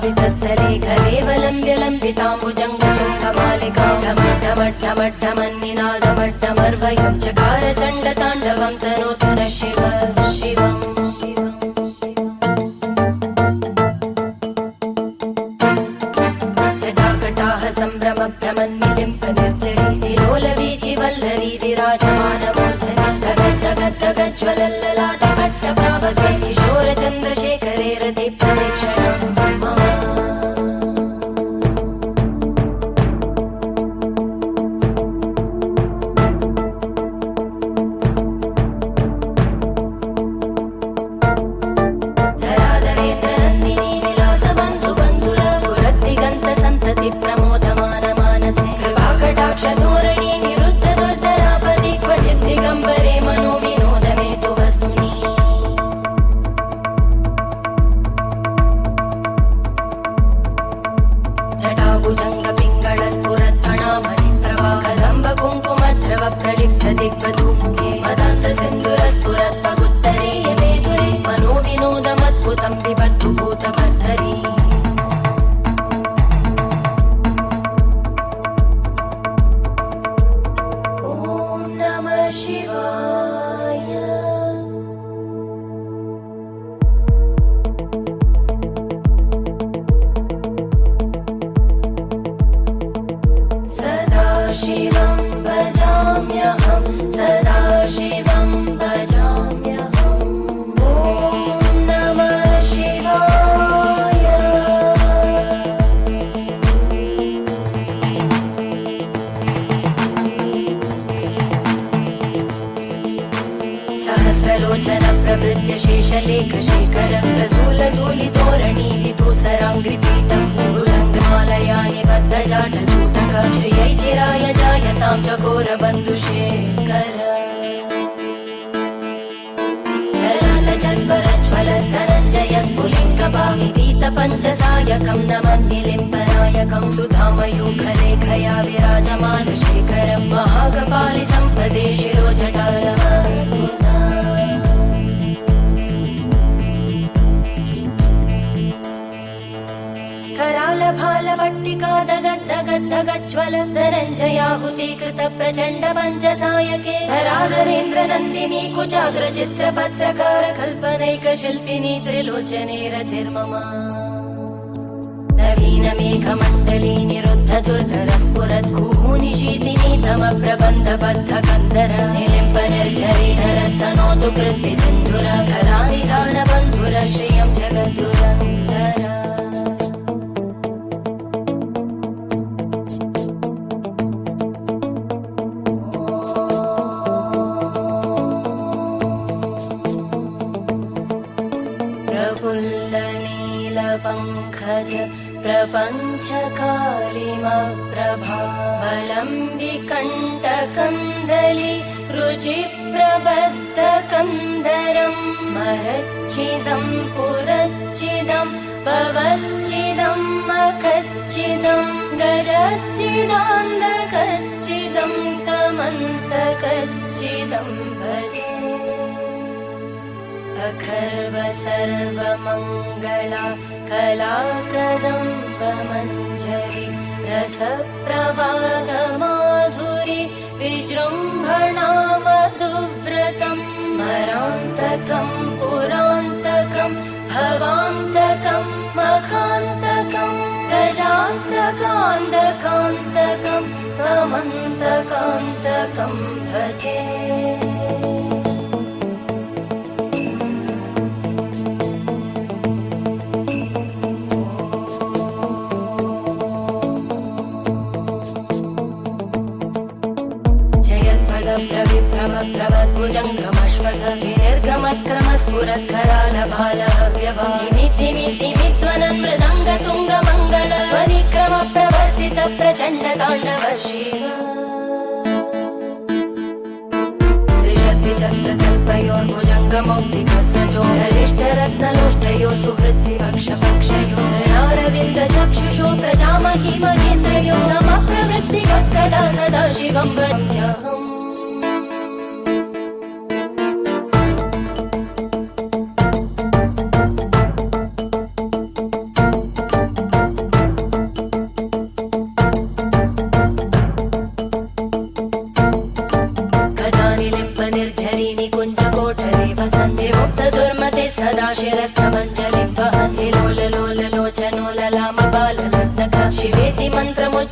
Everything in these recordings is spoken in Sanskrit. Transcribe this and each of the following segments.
पालितस्थले कलेवलम्ब्य लम्बिताम्बुजङ्गतुङ्गमालिकां ढमड्ढमड्ढमड्ढमन्निनादमड्ढमर्वयं चकार चण्डताण्डवं तनोतु नः शिव शिवम् जटाकटाह सम्भ्रम भ्रमन्निलिम्प निर्जरी विलोलवीचि वल्लरी विराजमानमूर्धनि धगद्धगद्धगज्ज्वलल्ललाटभट्टप्रावके किशोरचन्द्रशेखरे रति प्रदक्षिणम् शिवं भजाम्यहं सदा शिवं भजाम्यहम् ॐ नमः शिवाय सहस्रलोचन प्रभृत्य शेषलेखशेखर प्रसूलधूलितोरणि विदूसराङ्घ्रिपीठभूभुजङ्गमालया निबद्धजाटचूटक श्रियै चिराय जायतां चकोरबन्धुशेखर ललाटजज्वलज्वलद्धनञ्जय स्फुलिङ्गभाविदीतपञ्चसायकं नमन्निलिम्पनायकं सुधामयूखलेखया विराजमानशेखरं महाकपालि सम्पदे शिरोजटालमस्तु करालभालवट्टिका दगद्धगद्धगज्ज्वल धनञ्जयाहुतीकृत प्रचण्ड पञ्चसायके धराधरेन्द्रनन्दिनी कुचाग्रचित्रपत्रकार कल्पनैकशिल्पिनी त्रिलोचने रतिर्मम नवीनमेघमण्डली निरुद्ध दुर्धरस्फुरद्गूनिशीतिनी तमप्रबन्धबद्धकन्दर निलिम्ब निर्झरीधरस्तनोतु कृत्ति सिन्धुर धरानिधानबन्धुर श्रियं जगद्दुरन्दर प्रफुल्लनीलपङ्कज प्रपञ्चकारिमप्रभावलम्बिकण्टकन्दली रुचिप्रबद्धकन्दरं स्मरच्चिदं पुरच्चिदं भवच्चिदं मखच्चिदं गजच्चिदान्दकच्चिदं तमन्तकच्चिदं भजे अखर्व सर्वमङ्गला कलाकदम्बमञ्जरी रसप्रवाहमाधुरी विजृम्भणा मधुव्रतं स्मरान्तकं पुरान्तकं भवान्तकं मखान्तकं गजान्तकान्तकान्तकं तमन्तकान्तकं भजे प्रभद्भुजङ्गमश्वस विनिर्गमत्क्रमस्फुरत्करालभालहव्यवादिमिद्धिमिद्धिमिध्वनन् मृदङ्गतुङ्गमङ्गल परिक्रम प्रवर्तित प्रचण्डताण्डव शिव त्रिशद्विचक्रकल्पयोर्भुजङ्गमौक्तिकस्रजो बलिष्ठरत्नलोष्टयोः सुहृद्विपक्षपक्षयोः धृणारविन्दचक्षुषो प्रजामहि महेन्द्रयोः समप्रवृत्तिकदा सदा शिवं वन्द्यहम्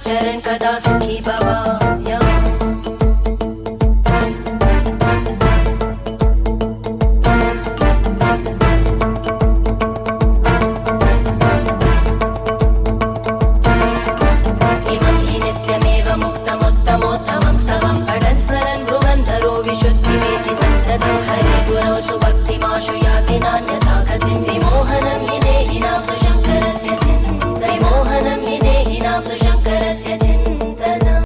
चरन् कदा